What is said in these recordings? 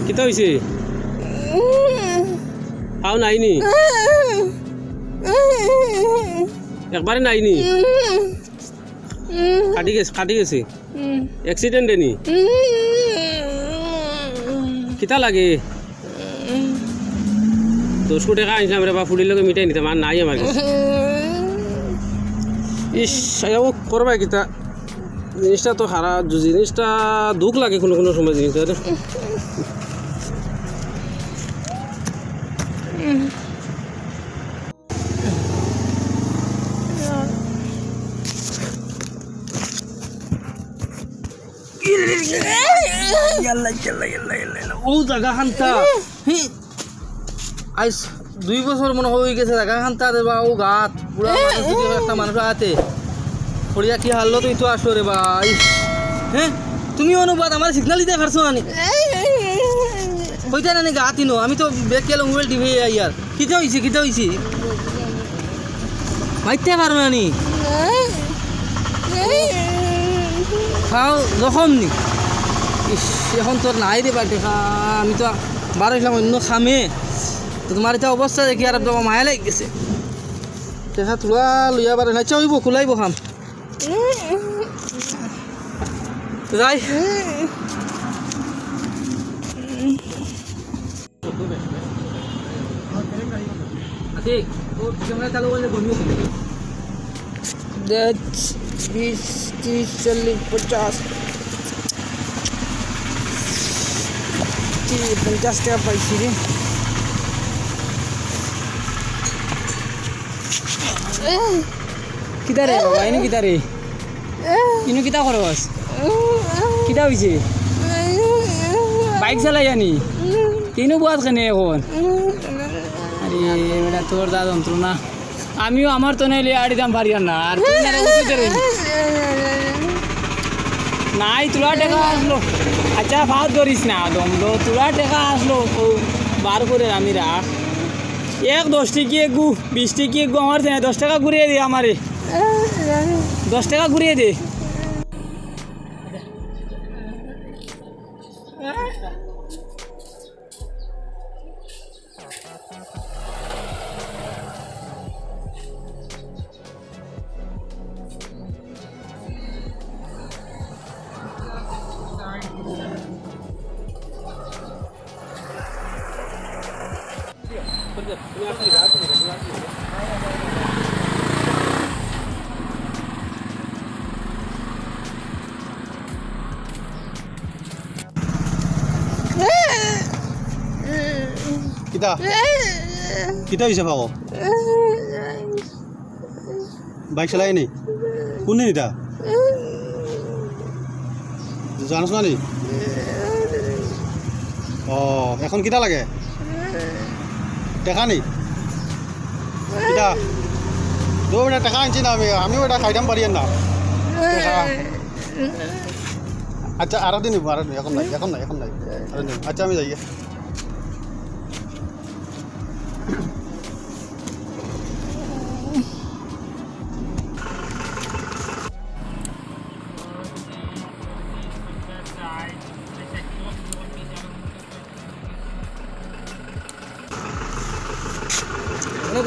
किता होइছে आउ नाइनी একবারে নাইনি কাটি গেছে অ্যাক্সিডেন্ট নি কিতা লাগে 10 কোটি টাকা আনছিলাম রে বা ফুড়ির লগে মিটাই নিতে মান নাই আমার কাছে ইস আয়াও করবা কিতা জিনিসটা তো খারাপ জিনিসটা দুঃখ লাগে কোনো কোনো সময় জিনিসটা ও জায়গা খান্তা আইস 2 বছর মনে হয়ে গেছে জায়গা খান্তা রে বা ও গাত পুরা একটা মানুষ আতে ফড়িয়া কি হারলো তুই তো আসো রে ভাই হ্যাঁ তুমি অনুবাদ আমার সিগন্যাল দিতে পারছো না কইতা না গাতি নো আমি তো ব্যাক গেল মোবাইল টিভি ইয়ার কিতা হইছে মাইতে পারো না নি খাও জখম নি এখন তোর নাই রে বা দেখা আমি তো বারো ইসলাম অন্য খামে তো তোমার এটা অবস্থা দেখি আর তোমার মায়া লেগে গেছে দেখা তোলা লইয়া বারে না চাইব খোলাইব খাম যাই ঠিক ও ক্যামেরা চালু করলে বন্ধ করে 10 20 30 40 50 50 টাকা পাইছি রে কিটা রে বাবা ইনু কিটা করস কিটা হইছে বাইক চালাই জানি তিনু বাদ কেনে এখন আরে এটা তোর দা যন্ত্রণা আমিও আমার তো নাইলে আড়ি দাম পারি না আর তুই না উঠতে রে নাই তোলা টাকা আসলো আচ্ছা ফাঁদ ধরিস না দমলো তোলা টাকা আসলো বার করে আমি রাখ 10 টিকিয়ে গু 20 টিকিয়ে গু আমার 10 টাকা ঘুরিয়ে দে আমারে 10 টাকা ঘুরিয়ে দে কিটা হইছে ভাগো বাইক চালাই নি কোন নিটা জানোস না নি ও এখন কিটা লাগে টাকা নি কিটা দো বেটা টাকা আনছি না আমি ওটা খাইতাম পারি না আচ্ছা আর দিন এখন নাই আচ্ছা আমি যাই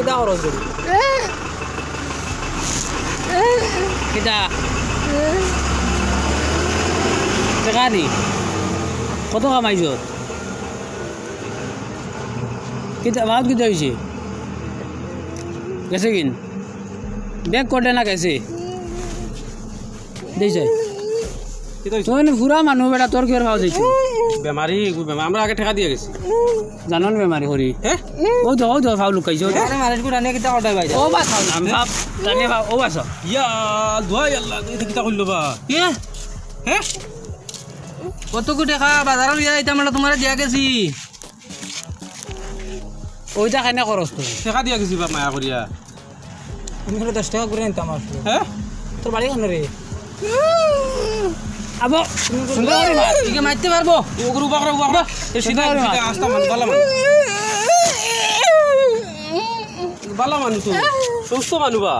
kita harus dulu kita sekali kota kamaizo kita बात kita isi कैसे किन बैग कोटे ना कैसे दे जाए तो ने पूरा मानो बेटा तोर केर भाव देछु बेमारी আমরা আগে টাকা দিয়ে গেছি জানন বেমারি হরি হ্যাঁ ও তো ভাও লুকাইছো আরে মালিশ কো রানে কিটা অর্ডার ভাই ও বাস আমি ভাব জানি ভাব ও বাস ইয়া দোয়া আল্লাহ এটা কিটা কইলো বা কি হ্যাঁ কত কো টাকা বাজারে লিয়া এটা মানে তোমারে দিয়া গেছি ওইটা কেন খরচ তো টাকা দিয়া গেছি বাপ মায়া করিয়া তুমি 10 টাকা করে নিতাম আসলে হ্যাঁ তোর বাড়ি কোন রে আবো সুন্দর করে মার ঠিক মারতে পারবো ওগুলো বাকরা বাকরা এ সিধা সিধা আস্তা মান বালা মানু তো সুস্থ মানু বা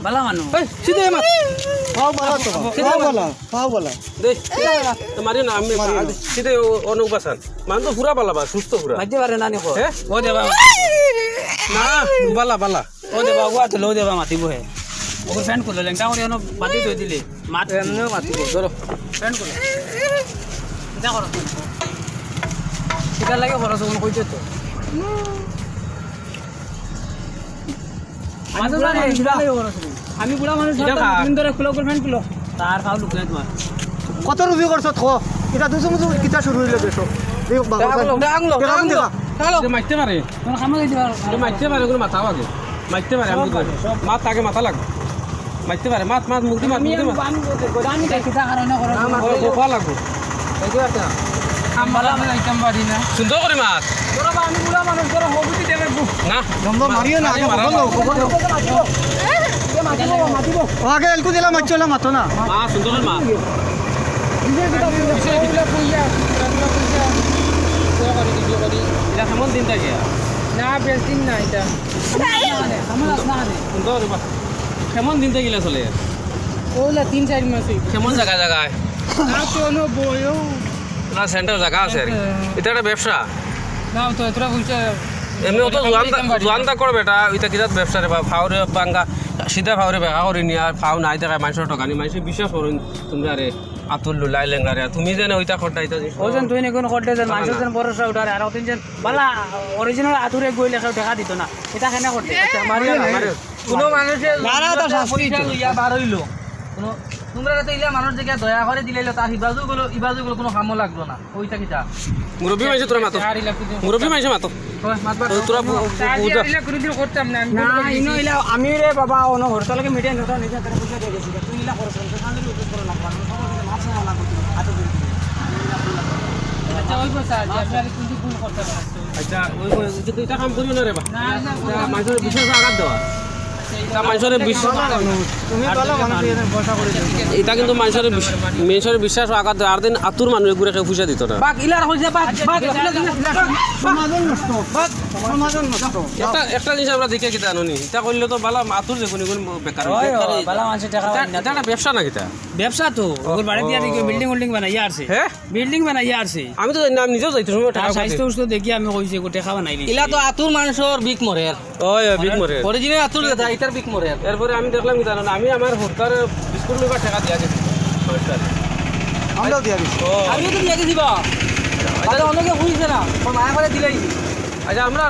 বালা মানুষ এই সিধা মার পাও বলা দে মারিও না আমি সিধা অনুক বাসান মান তো পুরা বালা বা সুস্থ পুরা মারতে পারে না নিকো হ্যাঁ ও দেবা না বালা বালা ও দেবা ও তো লো দেবা মাতিব হে ওর ফ্যান করলে লেংটা করে এনো বাতি ধুই দিলে মাত এমনিও মাতিব ধরো ফ্যান করলে এটা করো সেটা লাগে খরচ কোন কইতে তো আমি বুড়া মানুষ দিন ধরে খুলো করে ফ্যান খুলো তার খাও লুকিয়ে তোমার কত রুজি করছ থ এটা দুজো মুজো কিটা শুরু হইলো দেশো দেখ বাবা মারতে পারে কোন খামা দিতে পারো মারতে পারে ওগুলো মাথা আগে মারতে পারে আমি মাথা আগে মাথা লাগবে মারতে পারে মাত মাত মুক্তি মাত মুক্তি মাত আমি কিটা কারণে করো খোয়া লাগবে আমবালা আমি আইতাম বাড়ি না সুন্দর করে মাত তোরা আমি বুড়া মানুষ তোরা হবুতি দেবে না দমদম মারিও না আগে খবর দাও আগে এলকু দিলা মারছলা মাতো না মা সুন্দর করে মাত এটা কেমন দিন থাকে না বেশ দিন না এটা সুন্দর করে মাত কেমন দিন থেকে চলে ওলা 3-4 মাস কেমন জায়গা জায়গায় না কোনো বইও না সেন্টার জায়গা আছে আর কি এটা একটা ব্যবসা না তো এতটা বুঝছে এমনি অত জোয়ানদা করবে এটা ওইটা কিজাত ব্যবসা রে বা ফাউরে বাঙ্গা সিধা ফাউরে বেকা করি নি আর ফাউ নাই দেখা মানুষের টকানি মানুষ বিশ্বাস করুন তুমি আরে আতুল লুলাই লেঙ্গা রে তুমি যেন ওইটা খরটা এটা ওজন তুই নিগুন করতে যেন মানুষের যেন ভরসা উঠারে আর তিন যেন বালা অরিজিনাল আতুরে গইলে কেউ দেখা দিত না এটা কেন করতে মারিও না মারিও কোনো মানুষের মারা তো শাস্তি ইয়া বার হইলো কোনো তোমরা তো ইলা মানুষ যে দয়া করে দিলাইলো তার ইবাজু গুলো কোনো কামও লাগলো না ওইটা কিটা মুরব্বী মাইছে তোরা মাতো মুরব্বী মাইছে মাতো তোরা করতাম না ইনো ইলা আমি রে বাবা অন হরতালকে মিডিয়া নটা নিজে করে পয়সা দিয়ে গেছি তুই ইলা করছ তো সামনে উপর করে লাগবা মাছ না লাগবে আটো দিন আচ্ছা ওই পয়সা আপনি কিন্তু ভুল করতে পারেন আচ্ছা ওই এটা কাম করিও না রে বা না মানুষের বিশ্বাস আঘাত দেওয়া মানুষের বিশ্বাস তুমি বলো মানুষ বসা করে এটা কিন্তু মানুষের বিশ্বাস আঘাত দেওয়া আর দিন আতুর মানুষ ঘুরে কেউ পয়সা দিত না বাক ইলার হইছে বাক সমাজন নষ্ট সমাজন নষ্ট একটা জিনিস আমরা দেখে কিতা আনুনি এটা করলে তো বালা আতুর যে কোন বেকার বালা মানুষ টাকা এটা একটা ব্যবসা না কিতা ব্যবসা তো ওর বাড়ি দিয়া দেখি বিল্ডিং বানাইয়া আছে হ্যাঁ বিল্ডিং বানাইয়া আছে আমি তো নাম নিজেও যাইতো সময় টাকা স্বাস্থ্য উস্থ দেখি আমি কইছি গোটে খাওয়া নাই ইলা তো আতুর মানুষের বিক মরে ওই বিগ মরে অরিজিনাল আতুর কথা ইতার বিক মরে এরপরে আমি দেখলাম কি জানো আমি আমার হোটকার বিস্কুট লইবা টাকা দিয়া গেছি আমরাও দিয়া দিছি আমিও তো দিয়ে গেছি বা আচ্ছা অনেকে হইছে না মায়া করে দিলাই আচ্ছা আমরা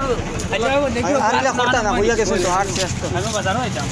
আচ্ছা দেখি আর ইলা করতা না হইয়া গেছে তো হাট শেষ তো আমি বাজারও আইতাম